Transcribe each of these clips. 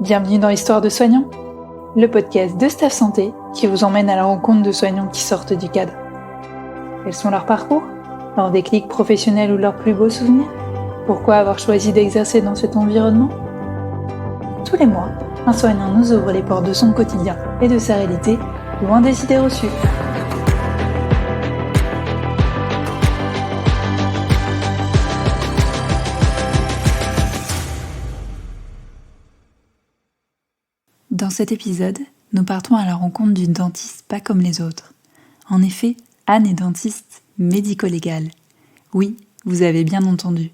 Bienvenue dans Histoire de soignants, le podcast de Staff Santé qui vous emmène à la rencontre de soignants qui sortent du cadre. Quels sont leurs parcours, leurs déclics professionnels ou leurs plus beaux souvenirs? Pourquoi avoir choisi d'exercer dans cet environnement? Tous les mois, un soignant nous ouvre les portes de son quotidien et de sa réalité, loin des idées reçues. Dans cet épisode, nous partons à la rencontre d'une dentiste pas comme les autres. En effet, Anne est dentiste médico-légale. Oui, vous avez bien entendu.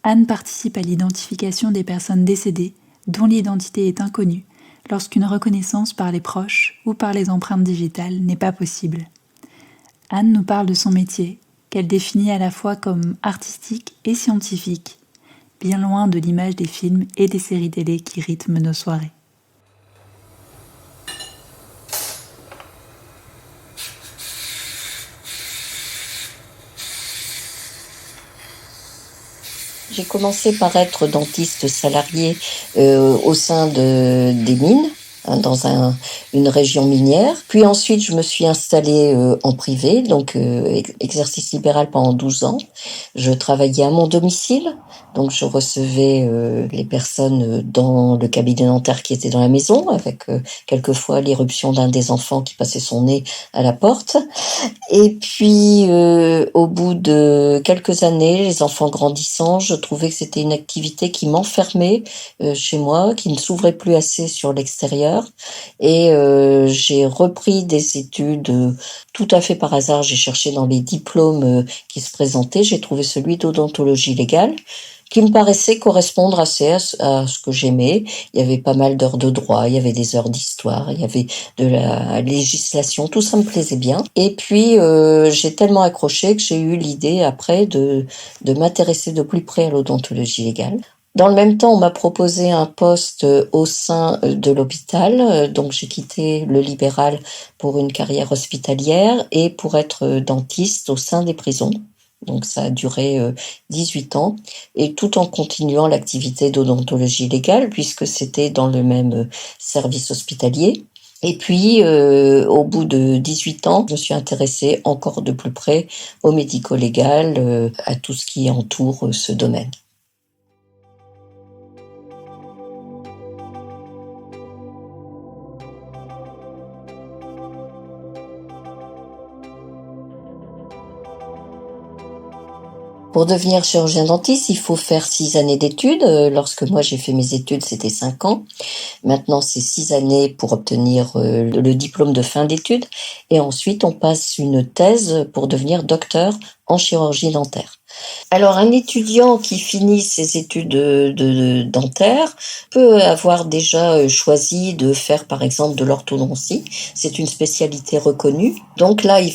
Anne participe à l'identification des personnes décédées dont l'identité est inconnue lorsqu'une reconnaissance par les proches ou par les empreintes digitales n'est pas possible. Anne nous parle de son métier, qu'elle définit à la fois comme artistique et scientifique, bien loin de l'image des films et des séries télé qui rythment nos soirées. J'ai commencé par être dentiste salarié au sein des mines, dans une région minière. Puis ensuite, je me suis installée en privé, donc exercice libéral pendant 12 ans. Je travaillais à mon domicile, donc je recevais les personnes dans le cabinet dentaire qui était dans la maison, avec quelquefois l'irruption d'un des enfants qui passait son nez à la porte. Et puis, au bout de quelques années, les enfants grandissant, je trouvais que c'était une activité qui m'enfermait chez moi, qui ne s'ouvrait plus assez sur l'extérieur. Et j'ai repris des études tout à fait par hasard. J'ai cherché dans les diplômes qui se présentaient. J'ai trouvé celui d'odontologie légale, qui me paraissait correspondre assez à ce que j'aimais. Il y avait pas mal d'heures de droit, il y avait des heures d'histoire, il y avait de la législation, tout ça me plaisait bien. Et puis, j'ai tellement accroché que j'ai eu l'idée après de m'intéresser de plus près à l'odontologie légale. Dans le même temps, on m'a proposé un poste au sein de l'hôpital, donc j'ai quitté le libéral pour une carrière hospitalière et pour être dentiste au sein des prisons. Donc ça a duré 18 ans, et tout en continuant l'activité d'odontologie légale, puisque c'était dans le même service hospitalier. Et puis, au bout de 18 ans, je me suis intéressée encore de plus près au médico-légal, à tout ce qui entoure ce domaine. Pour devenir chirurgien dentiste, il faut faire 6 années d'études. Lorsque moi j'ai fait mes études, c'était 5 ans. Maintenant, c'est 6 années pour obtenir le diplôme de fin d'études. Et ensuite, on passe une thèse pour devenir docteur en chirurgie dentaire. Alors, un étudiant qui finit ses études de dentaire peut avoir déjà choisi de faire, par exemple, de l'orthodontie. C'est une spécialité reconnue. Donc là, il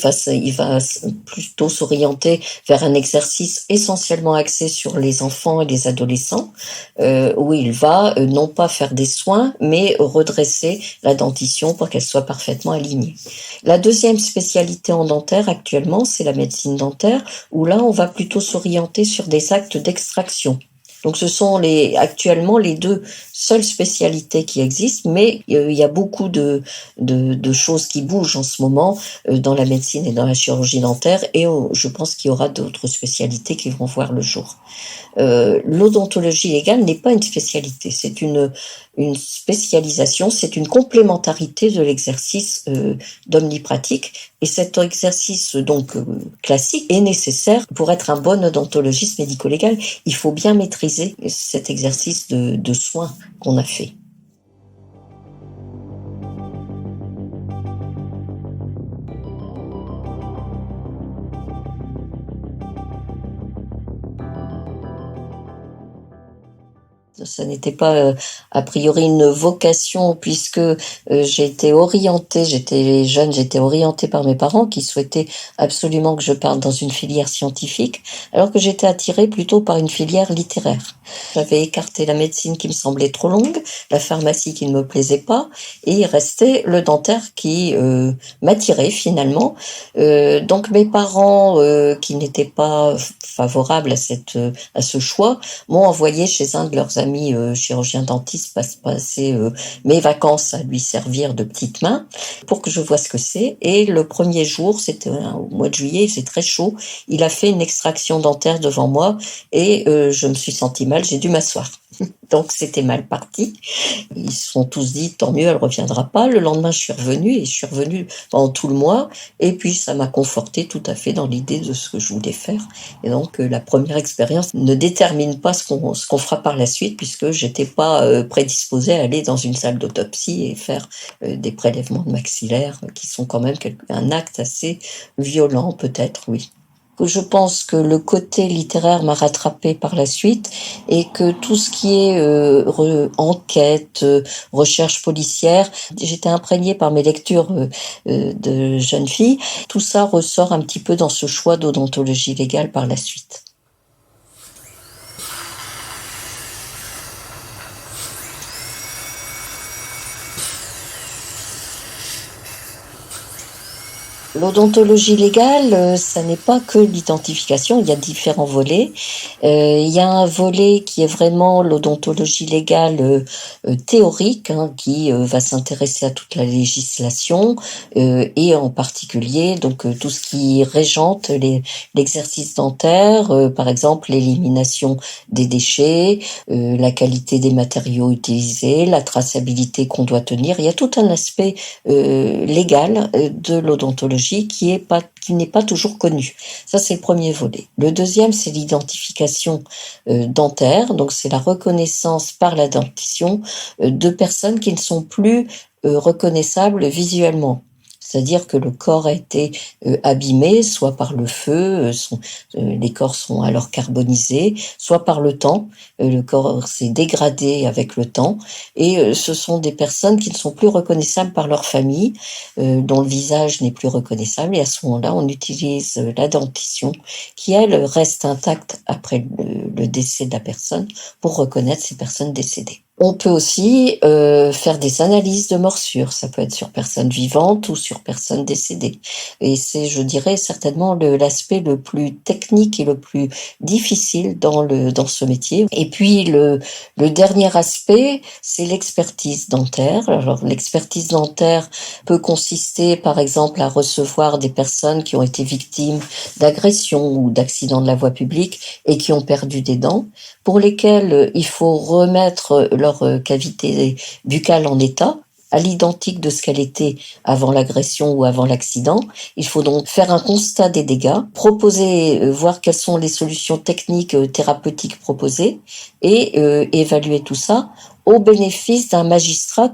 va plutôt s'orienter vers un exercice essentiellement axé sur les enfants et les adolescents, où il va non pas faire des soins, mais redresser la dentition pour qu'elle soit parfaitement alignée. La deuxième spécialité en dentaire actuellement, c'est la médecine dentaire, où là, on va plutôt s'orienter sur des actes d'extraction. Donc ce sont actuellement les deux seules spécialités qui existent, mais il y a beaucoup de choses qui bougent en ce moment dans la médecine et dans la chirurgie dentaire, et je pense qu'il y aura d'autres spécialités qui vont voir le jour. L'odontologie légale n'est pas une spécialité, c'est une spécialisation, c'est une complémentarité de l'exercice d'omnipratique, et cet exercice donc classique est nécessaire pour être un bon odontologiste médico-légal. Il faut bien maîtriser cet exercice de soins qu'on a fait. Ça n'était pas a priori une vocation, puisque j'étais jeune, j'étais orientée par mes parents qui souhaitaient absolument que je parte dans une filière scientifique, alors que j'étais attirée plutôt par une filière littéraire. J'avais écarté la médecine qui me semblait trop longue, la pharmacie qui ne me plaisait pas, et il restait le dentaire qui m'attirait finalement. Donc mes parents, qui n'étaient pas favorables à ce choix, m'ont envoyé chez un de leurs ami chirurgien dentiste passer mes vacances à lui servir de petite main pour que je vois ce que c'est. Et le premier jour, c'était au mois de juillet, c'est très chaud, il a fait une extraction dentaire devant moi et je me suis sentie mal, j'ai dû m'asseoir. Donc c'était mal parti. Ils se sont tous dit tant mieux, elle reviendra pas. Le lendemain, je suis revenue pendant tout le mois et puis ça m'a confortée tout à fait dans l'idée de ce que je voulais faire. Et donc la première expérience ne détermine pas ce qu'on fera par la suite puisque j'étais pas prédisposée à aller dans une salle d'autopsie et faire des prélèvements de maxillaire qui sont quand même un acte assez violent peut-être, oui. Je pense que le côté littéraire m'a rattrapé par la suite et que tout ce qui est enquête, recherche policière, j'étais imprégnée par mes lectures de jeune fille. Tout ça ressort un petit peu dans ce choix d'odontologie légale par la suite. L'odontologie légale, ça n'est pas que l'identification, il y a différents volets. Il y a un volet qui est vraiment l'odontologie légale théorique, hein, qui va s'intéresser à toute la législation et en particulier donc tout ce qui régente l'exercice dentaire, par exemple l'élimination des déchets, la qualité des matériaux utilisés, la traçabilité qu'on doit tenir. Il y a tout un aspect légal de l'odontologie qui n'est pas toujours connu. Ça, c'est le premier volet. Le deuxième, c'est l'identification dentaire. Donc, c'est la reconnaissance par la dentition de personnes qui ne sont plus reconnaissables visuellement. C'est-à-dire que le corps a été abîmé, soit par le feu, les corps sont alors carbonisés, soit par le temps, le corps s'est dégradé avec le temps, et ce sont des personnes qui ne sont plus reconnaissables par leur famille, dont le visage n'est plus reconnaissable, et à ce moment-là, on utilise la dentition, qui elle reste intacte après le décès de la personne, pour reconnaître ces personnes décédées. On peut aussi faire des analyses de morsures, ça peut être sur personnes vivantes ou sur personnes décédées. Et c'est, je dirais, certainement l'aspect le plus technique et le plus difficile dans ce métier. Et puis le dernier aspect, c'est l'expertise dentaire. Alors l'expertise dentaire peut consister, par exemple, à recevoir des personnes qui ont été victimes d'agressions ou d'accidents de la voie publique et qui ont perdu des dents, pour lesquelles il faut remettre leur cavité buccale en état, à l'identique de ce qu'elle était avant l'agression ou avant l'accident. Il faut donc faire un constat des dégâts, proposer, voir quelles sont les solutions techniques, thérapeutiques proposées et évaluer tout ça au bénéfice d'un magistrat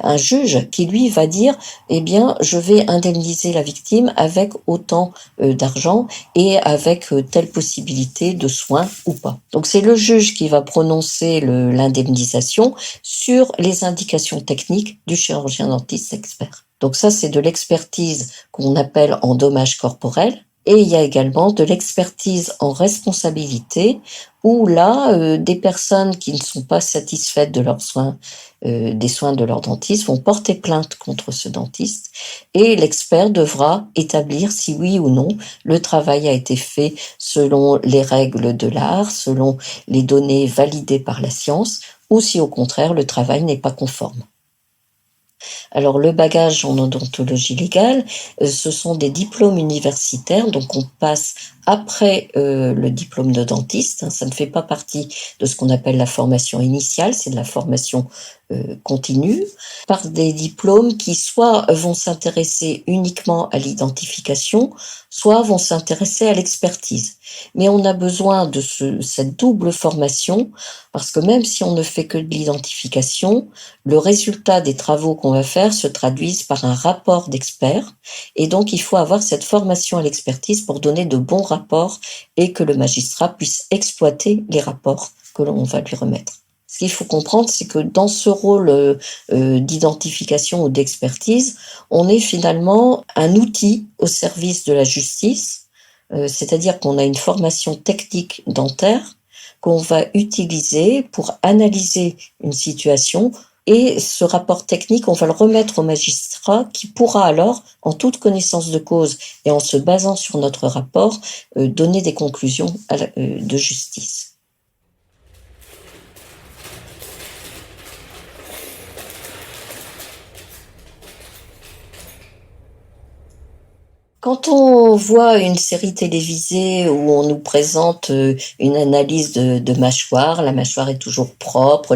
un juge qui lui va dire, eh bien, je vais indemniser la victime avec autant d'argent et avec telle possibilité de soins ou pas. Donc c'est le juge qui va prononcer l'indemnisation sur les indications techniques du chirurgien dentiste expert. Donc ça, c'est de l'expertise qu'on appelle en dommages corporels. Et il y a également de l'expertise en responsabilité, où là, des personnes qui ne sont pas satisfaites de leurs soins, des soins de leur dentiste, vont porter plainte contre ce dentiste, et l'expert devra établir si oui ou non le travail a été fait selon les règles de l'art, selon les données validées par la science, ou si au contraire le travail n'est pas conforme. Alors le bagage en odontologie légale, ce sont des diplômes universitaires, donc on passe après le diplôme de dentiste, hein, ça ne fait pas partie de ce qu'on appelle la formation initiale, c'est de la formation continue, par des diplômes qui soit vont s'intéresser uniquement à l'identification, soit vont s'intéresser à l'expertise. Mais on a besoin de cette double formation, parce que même si on ne fait que de l'identification, le résultat des travaux qu'on va faire se traduisent par un rapport d'expert, et donc il faut avoir cette formation à l'expertise pour donner de bons rapports et que le magistrat puisse exploiter les rapports que l'on va lui remettre. Ce qu'il faut comprendre, c'est que dans ce rôle d'identification ou d'expertise, on est finalement un outil au service de la justice, c'est-à-dire qu'on a une formation technique dentaire qu'on va utiliser pour analyser une situation, et ce rapport technique, on va le remettre au magistrat qui pourra alors, en toute connaissance de cause et en se basant sur notre rapport, donner des conclusions de justice. Quand on voit une série télévisée où on nous présente une analyse de mâchoire, la mâchoire est toujours propre,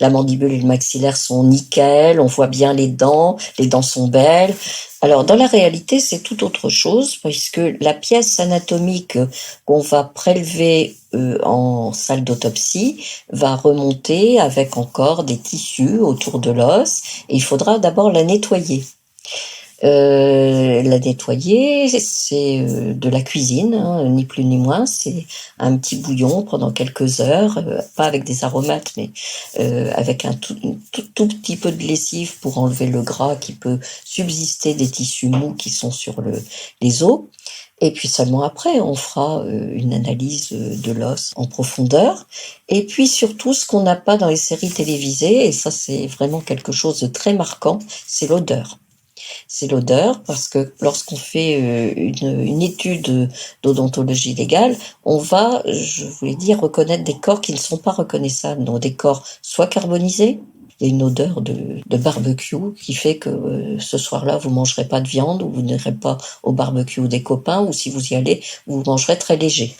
la mandibule et le maxillaire sont nickel, on voit bien les dents sont belles. Alors dans la réalité, c'est tout autre chose puisque la pièce anatomique qu'on va prélever en salle d'autopsie va remonter avec encore des tissus autour de l'os et il faudra d'abord la nettoyer. La nettoyer, c'est de la cuisine, hein, ni plus ni moins. C'est un petit bouillon pendant quelques heures, pas avec des aromates, mais avec un tout petit peu de lessive pour enlever le gras qui peut subsister des tissus mous qui sont sur les os. Et puis seulement après, on fera une analyse de l'os en profondeur. Et puis surtout, ce qu'on n'a pas dans les séries télévisées, et ça c'est vraiment quelque chose de très marquant, c'est l'odeur. C'est l'odeur parce que lorsqu'on fait une étude d'odontologie légale, on va, je voulais dire, reconnaître des corps qui ne sont pas reconnaissables. Donc des corps soit carbonisés, il y a une odeur de barbecue qui fait que ce soir-là, vous mangerez pas de viande ou vous n'irez pas au barbecue des copains ou si vous y allez, vous mangerez très léger.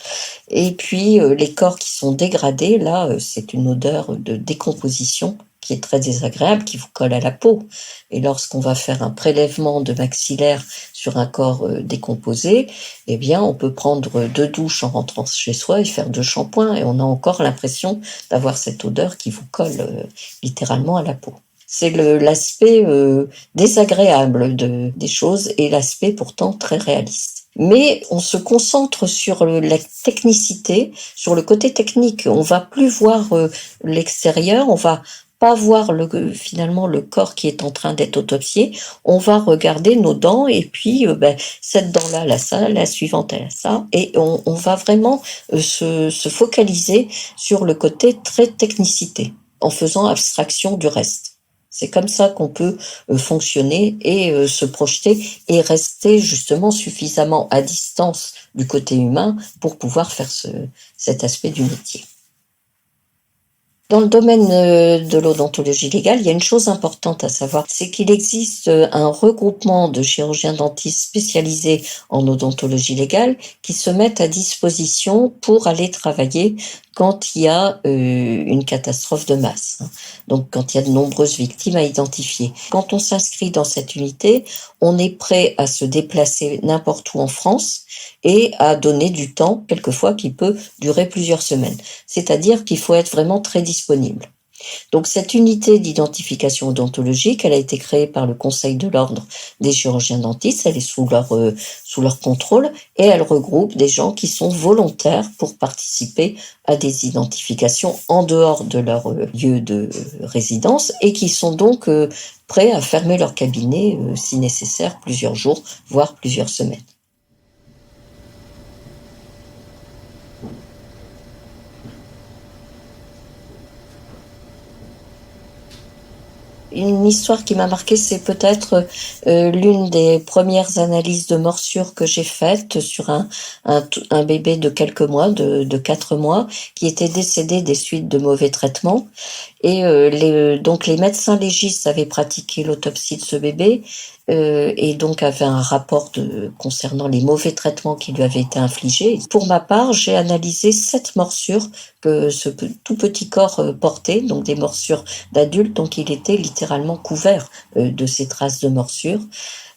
Et puis les corps qui sont dégradés, là, c'est une odeur de décomposition qui est très désagréable, qui vous colle à la peau. Et lorsqu'on va faire un prélèvement de maxillaire sur un corps décomposé, eh bien, on peut prendre 2 douches en rentrant chez soi et faire 2 shampoings et on a encore l'impression d'avoir cette odeur qui vous colle littéralement à la peau. C'est l'aspect désagréable des choses et l'aspect pourtant très réaliste. Mais on se concentre sur la technicité, sur le côté technique. On va plus voir l'extérieur, on va pas voir finalement le corps qui est en train d'être autopsié. On va regarder nos dents et puis cette dent-là, elle a ça, la suivante, elle a ça. Et on va vraiment se focaliser sur le côté très technicité, en faisant abstraction du reste. C'est comme ça qu'on peut fonctionner et se projeter et rester justement suffisamment à distance du côté humain pour pouvoir faire cet aspect du métier. Dans le domaine de l'odontologie légale, il y a une chose importante à savoir, c'est qu'il existe un regroupement de chirurgiens dentistes spécialisés en odontologie légale qui se mettent à disposition pour aller travailler quand il y a une catastrophe de masse, hein. Donc quand il y a de nombreuses victimes à identifier. Quand on s'inscrit dans cette unité, on est prêt à se déplacer n'importe où en France et à donner du temps, quelquefois, qui peut durer plusieurs semaines. C'est-à-dire qu'il faut être vraiment très disponible. Donc cette unité d'identification odontologique, elle a été créée par le Conseil de l'Ordre des chirurgiens dentistes, elle est sous leur contrôle et elle regroupe des gens qui sont volontaires pour participer à des identifications en dehors de leur lieu de résidence et qui sont donc prêts à fermer leur cabinet si nécessaire plusieurs jours, voire plusieurs semaines. Une histoire qui m'a marquée, c'est peut-être l'une des premières analyses de morsure que j'ai faites sur un bébé de quelques mois, de 4 mois, qui était décédé des suites de mauvais traitements. Et donc les médecins légistes avaient pratiqué l'autopsie de ce bébé et donc avaient un rapport concernant les mauvais traitements qui lui avaient été infligés. Pour ma part, j'ai analysé 7 morsures que ce tout petit corps portait, donc des morsures d'adulte, donc il était littéralement couvert de ces traces de morsures.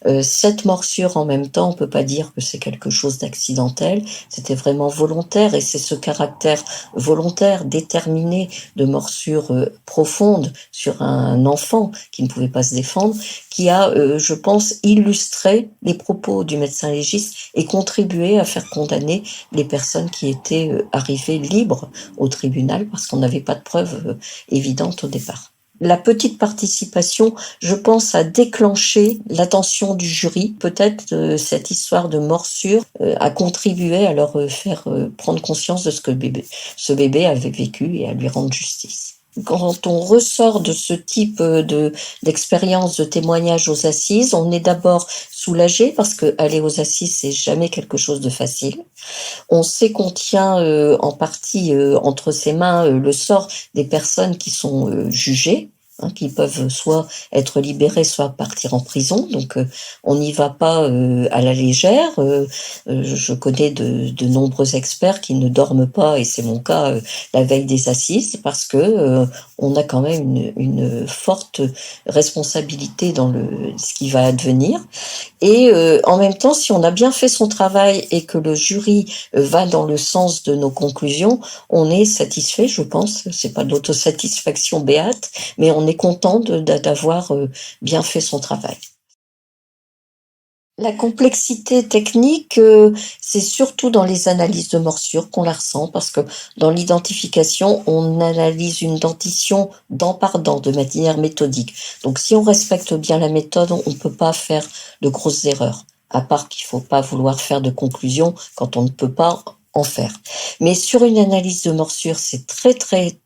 7 morsures en même temps, on peut pas dire que c'est quelque chose d'accidentel, c'était vraiment volontaire et c'est ce caractère volontaire, déterminé de morsures profondes sur un enfant qui ne pouvait pas se défendre, qui a, je pense, illustré les propos du médecin légiste et contribué à faire condamner les personnes qui étaient arrivées libres au tribunal parce qu'on n'avait pas de preuves évidentes au départ. La petite participation, je pense, a déclenché l'attention du jury. Peut-être cette histoire de morsure a contribué à leur faire prendre conscience de ce que ce bébé avait vécu et à lui rendre justice. Quand on ressort de ce type d'expérience, de témoignage aux assises, on est d'abord soulagé parce que aller aux assises, c'est jamais quelque chose de facile. On sait qu'on tient en partie entre ses mains le sort des personnes qui sont jugées qui peuvent soit être libérés, soit partir en prison. Donc, on n'y va pas à la légère. Je connais de nombreux experts qui ne dorment pas, et c'est mon cas, la veille des assises, parce que on a quand même une forte responsabilité dans ce qui va advenir. Et en même temps, si on a bien fait son travail et que le jury va dans le sens de nos conclusions, on est satisfait, je pense. C'est pas de l'autosatisfaction béate, mais on est content d'avoir bien fait son travail. La complexité technique, c'est surtout dans les analyses de morsure qu'on la ressent, parce que dans l'identification, on analyse une dentition dent par dent de manière méthodique. Donc si on respecte bien la méthode, on ne peut pas faire de grosses erreurs, à part qu'il ne faut pas vouloir faire de conclusion quand on ne peut pas en faire. Mais sur une analyse de morsure, c'est très très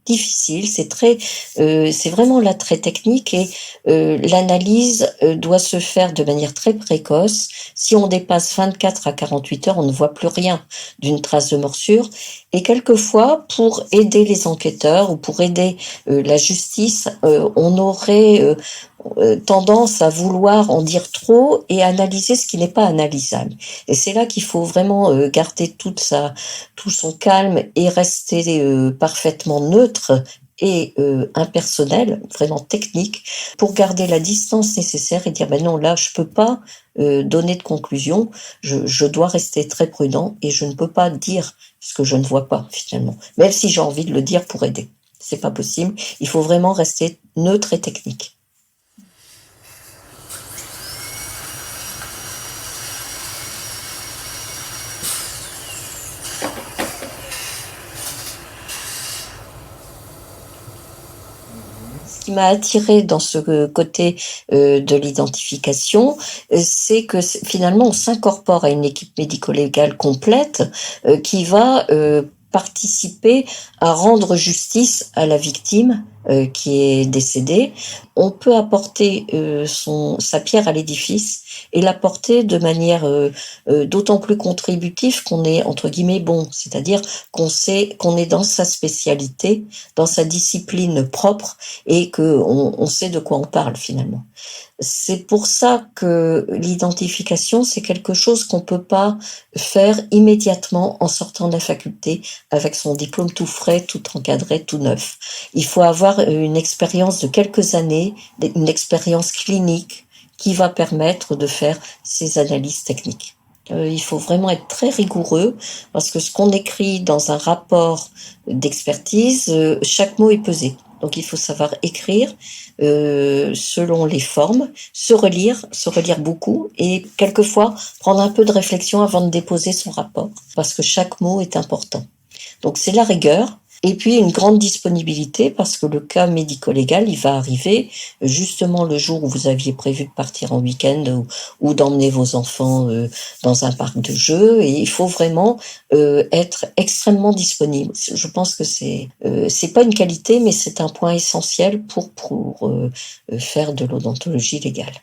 difficile, c'est vraiment là très technique, et l'analyse doit se faire de manière très précoce. Si on dépasse 24 à 48 heures, on ne voit plus rien d'une trace de morsure. Et quelquefois, pour aider les enquêteurs ou pour aider la justice, on aurait tendance à vouloir en dire trop et analyser ce qui n'est pas analysable. Et c'est là qu'il faut vraiment garder tout son calme et rester parfaitement neutre et impersonnel, vraiment technique, pour garder la distance nécessaire et dire ben non, là je peux pas donner de conclusion, je dois rester très prudent et je ne peux pas dire ce que je ne vois pas finalement, même si j'ai envie de le dire pour aider. C'est pas possible, il faut vraiment rester neutre et technique. Ce qui m'a attirée dans ce côté de l'identification, c'est que finalement on s'incorpore à une équipe médico-légale complète qui va participer à rendre justice à la victime qui est décédée. On peut apporter sa pierre à l'édifice et l'apporter de manière d'autant plus contributive qu'on est entre guillemets bon, c'est-à-dire qu'on sait qu'on est dans sa spécialité, dans sa discipline propre, et qu'on sait de quoi on parle finalement. C'est pour ça que l'identification, c'est quelque chose qu'on peut pas faire immédiatement en sortant de la faculté avec son diplôme tout frais, tout encadré, tout neuf. Il faut avoir une expérience de quelques années, une expérience clinique qui va permettre de faire ces analyses techniques. Il faut vraiment être très rigoureux, parce que ce qu'on écrit dans un rapport d'expertise, chaque mot est pesé. Donc il faut savoir écrire selon les formes, se relire beaucoup, et quelquefois prendre un peu de réflexion avant de déposer son rapport, parce que chaque mot est important. Donc c'est la rigueur. Et puis une grande disponibilité, parce que le cas médico-légal, il va arriver justement le jour où vous aviez prévu de partir en week-end ou d'emmener vos enfants dans un parc de jeux, et il faut vraiment être extrêmement disponible. Je pense que c'est pas une qualité, mais c'est un point essentiel pour faire de l'odontologie légale.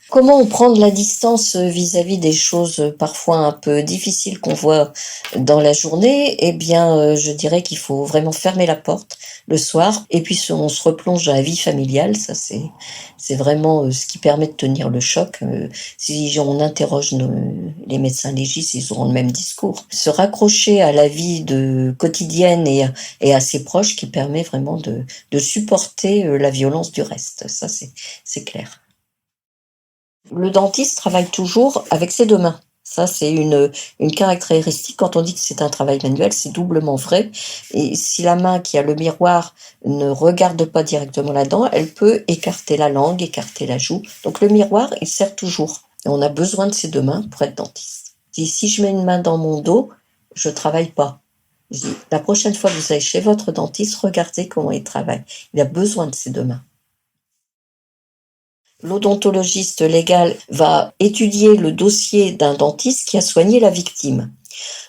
Comment on prend de la distance vis-à-vis des choses parfois un peu difficiles qu'on voit dans la journée? Eh bien, je dirais qu'il faut vraiment fermer la porte le soir, et puis on se replonge dans la vie familiale. Ça, c'est vraiment ce qui permet de tenir le choc. Si on interroge les médecins légistes, ils auront le même discours. Se raccrocher à la vie quotidienne et à ses proches, qui permet vraiment de supporter la violence du reste. Ça, c'est clair. Le dentiste travaille toujours avec ses deux mains. Ça, c'est une caractéristique. Quand on dit que c'est un travail manuel, c'est doublement vrai. Et si la main qui a le miroir ne regarde pas directement là-dedans, elle peut écarter la langue, écarter la joue. Donc le miroir, il sert toujours. Et on a besoin de ses deux mains pour être dentiste. Et si je mets une main dans mon dos, je travaille pas. Je dis, la prochaine fois que vous allez chez votre dentiste, regardez comment il travaille. Il a besoin de ses deux mains. L'odontologiste légal va étudier le dossier d'un dentiste qui a soigné la victime.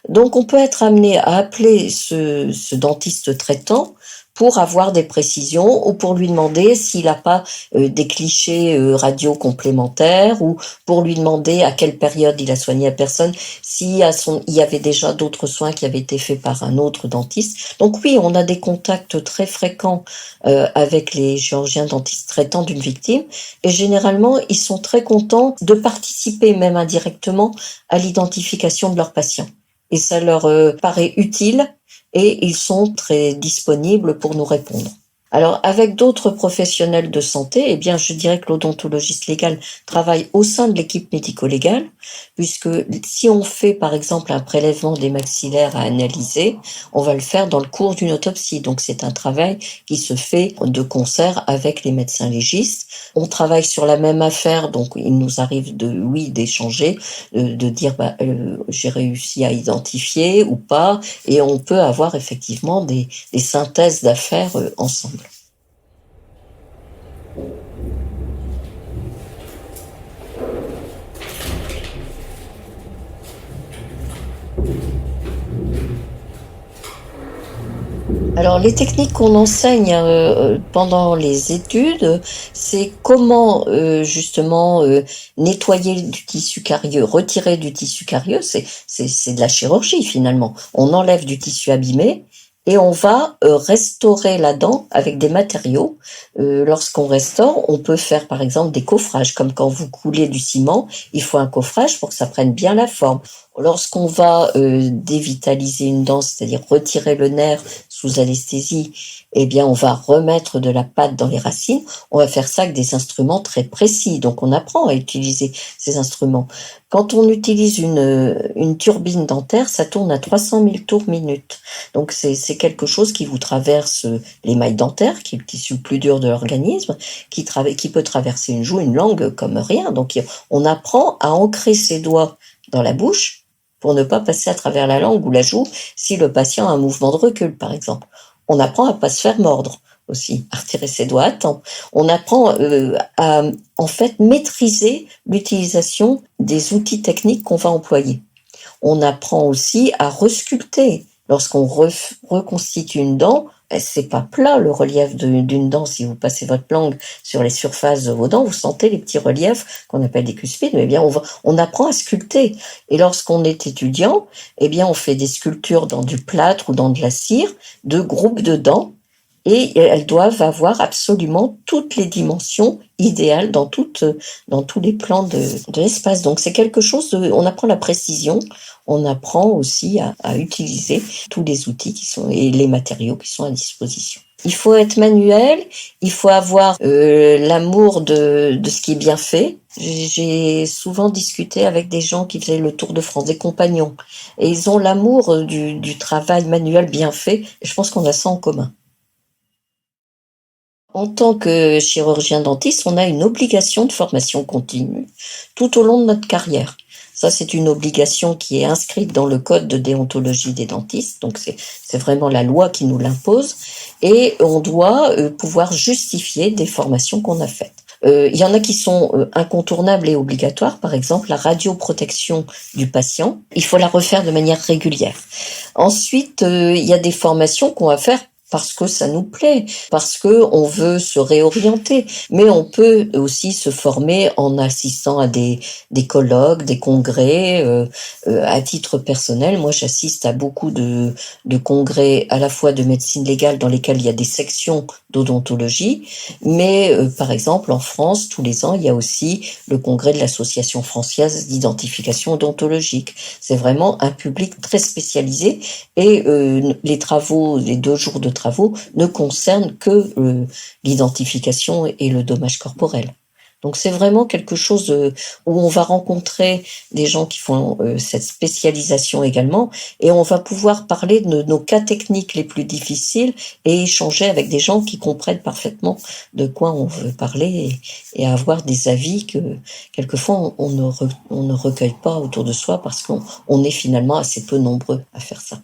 Donc on peut être amené à appeler ce dentiste traitant pour avoir des précisions ou pour lui demander s'il n'a pas des clichés radio complémentaires ou pour lui demander à quelle période il a soigné la personne, si il y avait déjà d'autres soins qui avaient été faits par un autre dentiste. Donc oui, on a des contacts très fréquents avec les chirurgiens dentistes traitants d'une victime et généralement, ils sont très contents de participer même indirectement à l'identification de leurs patients. Et ça leur paraît utile et ils sont très disponibles pour nous répondre. Alors, avec d'autres professionnels de santé, eh bien, je dirais que l'odontologiste légal travaille au sein de l'équipe médico-légale, puisque si on fait, par exemple, un prélèvement des maxillaires à analyser, on va le faire dans le cours d'une autopsie. Donc, c'est un travail qui se fait de concert avec les médecins légistes. On travaille sur la même affaire, donc il nous arrive d'échanger, de dire, j'ai réussi à identifier ou pas, et on peut avoir effectivement des synthèses d'affaires ensemble. Alors, les techniques qu'on enseigne pendant les études, c'est comment justement nettoyer du tissu carieux, retirer du tissu carieux. C'est de la chirurgie finalement. On enlève du tissu abîmé et on va restaurer la dent avec des matériaux. Lorsqu'on restaure, on peut faire par exemple des coffrages, comme quand vous coulez du ciment, il faut un coffrage pour que ça prenne bien la forme. Lorsqu'on va dévitaliser une dent, c'est-à-dire retirer le nerf sous anesthésie, eh bien, on va remettre de la pâte dans les racines. On va faire ça avec des instruments très précis. Donc, on apprend à utiliser ces instruments. Quand on utilise une turbine dentaire, ça tourne à 300 000 tours minute. Donc, c'est quelque chose qui vous traverse l'émail dentaire, qui est le tissu le plus dur de l'organisme, qui peut traverser une joue, une langue comme rien. Donc, on apprend à ancrer ses doigts dans la bouche pour ne pas passer à travers la langue ou la joue si le patient a un mouvement de recul, par exemple. On apprend à pas se faire mordre aussi, à retirer ses doigts à temps. On apprend à, en fait, maîtriser l'utilisation des outils techniques qu'on va employer. On apprend aussi à resculpter. Lorsqu'on reconstitue une dent, c'est pas plat le relief d'une dent. Si vous passez votre langue sur les surfaces de vos dents, vous sentez les petits reliefs qu'on appelle des cuspides. Mais bien, on apprend à sculpter. Et lorsqu'on est étudiant, eh bien, on fait des sculptures dans du plâtre ou dans de la cire, de groupes de dents. Et elles doivent avoir absolument toutes les dimensions idéales dans tous les plans de l'espace. Donc c'est quelque chose on apprend la précision, on apprend aussi à utiliser tous les outils et les matériaux qui sont à disposition. Il faut être manuel, il faut avoir l'amour de ce qui est bien fait. J'ai souvent discuté avec des gens qui faisaient le Tour de France, des compagnons, et ils ont l'amour du travail manuel bien fait, et je pense qu'on a ça en commun. En tant que chirurgien dentiste, on a une obligation de formation continue tout au long de notre carrière. Ça, c'est une obligation qui est inscrite dans le code de déontologie des dentistes, donc c'est vraiment la loi qui nous l'impose, et on doit pouvoir justifier des formations qu'on a faites. Il y en a qui sont incontournables et obligatoires, par exemple la radioprotection du patient, il faut la refaire de manière régulière. Ensuite, il y a des formations qu'on va faire parce que ça nous plaît, parce que on veut se réorienter. Mais on peut aussi se former en assistant à des colloques, des congrès. À titre personnel, moi j'assiste à beaucoup de congrès à la fois de médecine légale dans lesquels il y a des sections d'odontologie, mais par exemple en France, tous les ans, il y a aussi le congrès de l'Association française d'identification odontologique. C'est vraiment un public très spécialisé et les 2 jours de travaux ne concernent que l'identification et le dommage corporel. Donc c'est vraiment quelque chose où on va rencontrer des gens qui font cette spécialisation également et on va pouvoir parler de nos cas techniques les plus difficiles et échanger avec des gens qui comprennent parfaitement de quoi on veut parler et avoir des avis que quelquefois on ne recueille pas autour de soi parce qu'on est finalement assez peu nombreux à faire ça.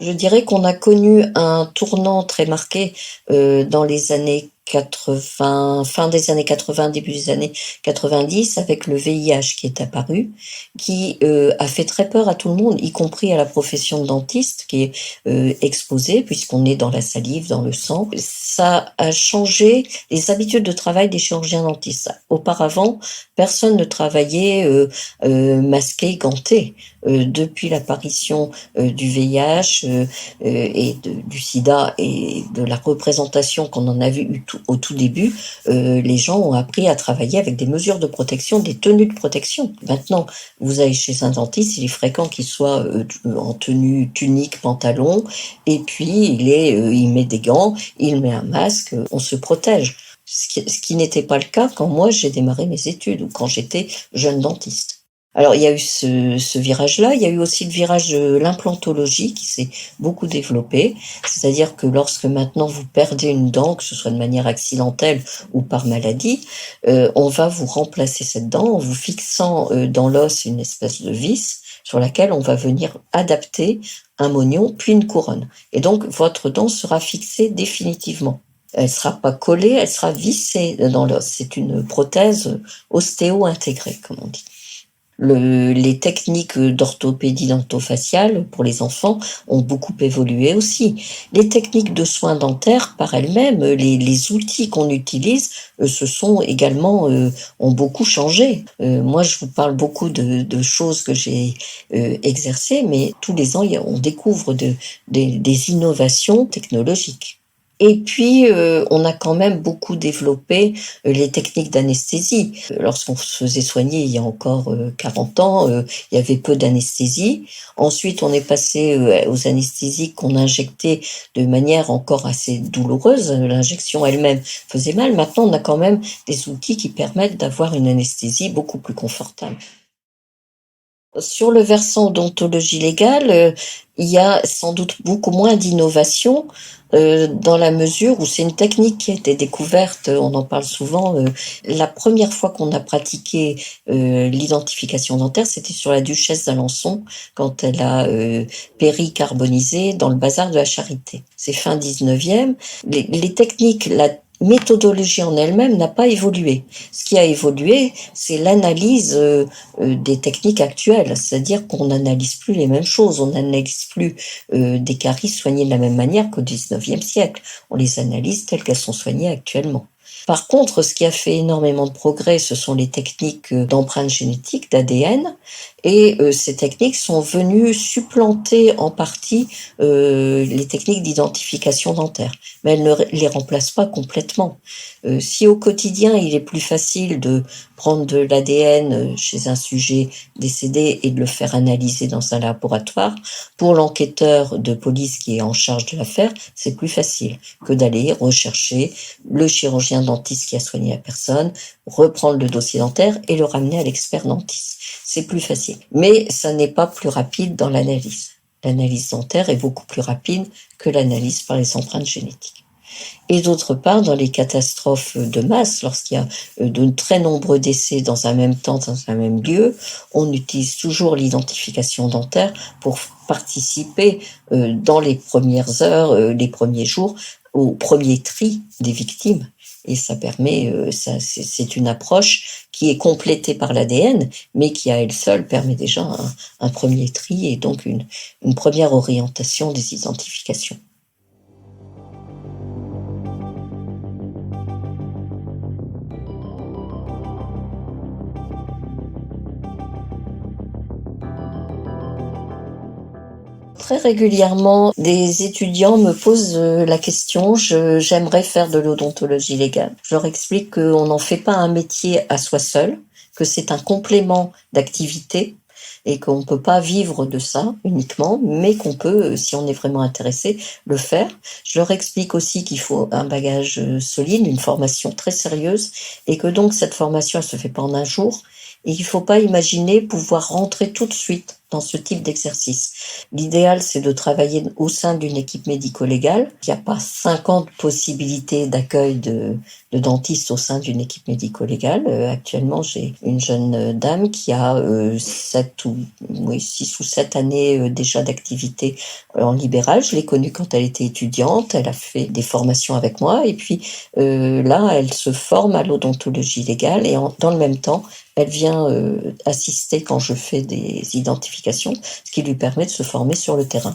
Je dirais qu'on a connu un tournant très marqué dans les années fin des années 80, début des années 90, avec le VIH qui est apparu, qui a fait très peur à tout le monde, y compris à la profession de dentiste, qui est exposée, puisqu'on est dans la salive, dans le sang. Ça a changé les habitudes de travail des chirurgiens dentistes. Auparavant, personne ne travaillait masqué, ganté. Depuis l'apparition du VIH et du sida et de la représentation qu'on en a vu au tout début, les gens ont appris à travailler avec des mesures de protection, des tenues de protection. Maintenant, vous allez chez un dentiste, il est fréquent qu'il soit en tenue tunique, pantalon, et puis il met des gants, il met un masque, on se protège. Ce qui n'était pas le cas quand moi j'ai démarré mes études ou quand j'étais jeune dentiste. Alors il y a eu ce virage-là, il y a eu aussi le virage de l'implantologie qui s'est beaucoup développé, c'est-à-dire que lorsque maintenant vous perdez une dent, que ce soit de manière accidentelle ou par maladie, on va vous remplacer cette dent en vous fixant dans l'os une espèce de vis sur laquelle on va venir adapter un mognon puis une couronne. Et donc votre dent sera fixée définitivement. Elle sera pas collée, elle sera vissée dans l'os. C'est une prothèse ostéo-intégrée, comme on dit. Les techniques d'orthopédie dentofaciale pour les enfants ont beaucoup évolué aussi. Les techniques de soins dentaires par elles-mêmes, les outils qu'on utilise, se sont également ont beaucoup changé. Moi, je vous parle beaucoup de choses que j'ai exercées, mais tous les ans, on découvre des innovations technologiques. Et puis, on a quand même beaucoup développé les techniques d'anesthésie. Lorsqu'on se faisait soigner il y a encore 40 ans, il y avait peu d'anesthésie. Ensuite, on est passé aux anesthésies qu'on injectait de manière encore assez douloureuse. L'injection elle-même faisait mal. Maintenant, on a quand même des outils qui permettent d'avoir une anesthésie beaucoup plus confortable. Sur le versant odontologie légale, il y a sans doute beaucoup moins d'innovation dans la mesure où c'est une technique qui a été découverte, on en parle souvent. La première fois qu'on a pratiqué l'identification dentaire, c'était sur la duchesse d'Alençon, quand elle a péricarbonisé dans le bazar de la Charité. C'est fin 19e. Les techniques, la méthodologie en elle-même n'a pas évolué. Ce qui a évolué, c'est l'analyse des techniques actuelles, c'est-à-dire qu'on n'analyse plus les mêmes choses, on n'analyse plus des caries soignées de la même manière qu'au XIXe siècle. On les analyse telles qu'elles sont soignées actuellement. Par contre, ce qui a fait énormément de progrès, ce sont les techniques d'empreinte génétique, d'ADN, et ces techniques sont venues supplanter en partie les techniques d'identification dentaire, mais elles ne les remplacent pas complètement. Si au quotidien, il est plus facile de prendre de l'ADN chez un sujet décédé et de le faire analyser dans un laboratoire, pour l'enquêteur de police qui est en charge de l'affaire, c'est plus facile que d'aller rechercher le chirurgien dentiste qui a soigné la personne, reprendre le dossier dentaire et le ramener à l'expert dentiste. C'est plus facile. Mais ça n'est pas plus rapide dans l'analyse. L'analyse dentaire est beaucoup plus rapide que l'analyse par les empreintes génétiques. Et d'autre part, dans les catastrophes de masse, lorsqu'il y a de très nombreux décès dans un même temps, dans un même lieu, on utilise toujours l'identification dentaire pour participer dans les premières heures, les premiers jours, au premier tri des victimes. Et ça permet, c'est une approche qui est complétée par l'ADN, mais qui à elle seule permet déjà un premier tri et donc une première orientation des identifications. Très régulièrement, des étudiants me posent la question, j'aimerais faire de l'odontologie légale. Je leur explique qu'on n'en fait pas un métier à soi seul, que c'est un complément d'activité et qu'on ne peut pas vivre de ça uniquement, mais qu'on peut, si on est vraiment intéressé, le faire. Je leur explique aussi qu'il faut un bagage solide, une formation très sérieuse, et que donc cette formation, elle se fait pas en un jour, et qu'il ne faut pas imaginer pouvoir rentrer tout de suite dans ce type d'exercice. L'idéal, c'est de travailler au sein d'une équipe médico-légale. Il n'y a pas 50 possibilités d'accueil de dentistes au sein d'une équipe médico-légale. Actuellement, j'ai une jeune dame qui a 6 ou 7 années déjà d'activité en libéral. Je l'ai connue quand elle était étudiante. Elle a fait des formations avec moi. Et puis là, elle se forme à l'odontologie légale et dans le même temps, elle vient assister quand je fais des identifications, ce qui lui permet de se former sur le terrain.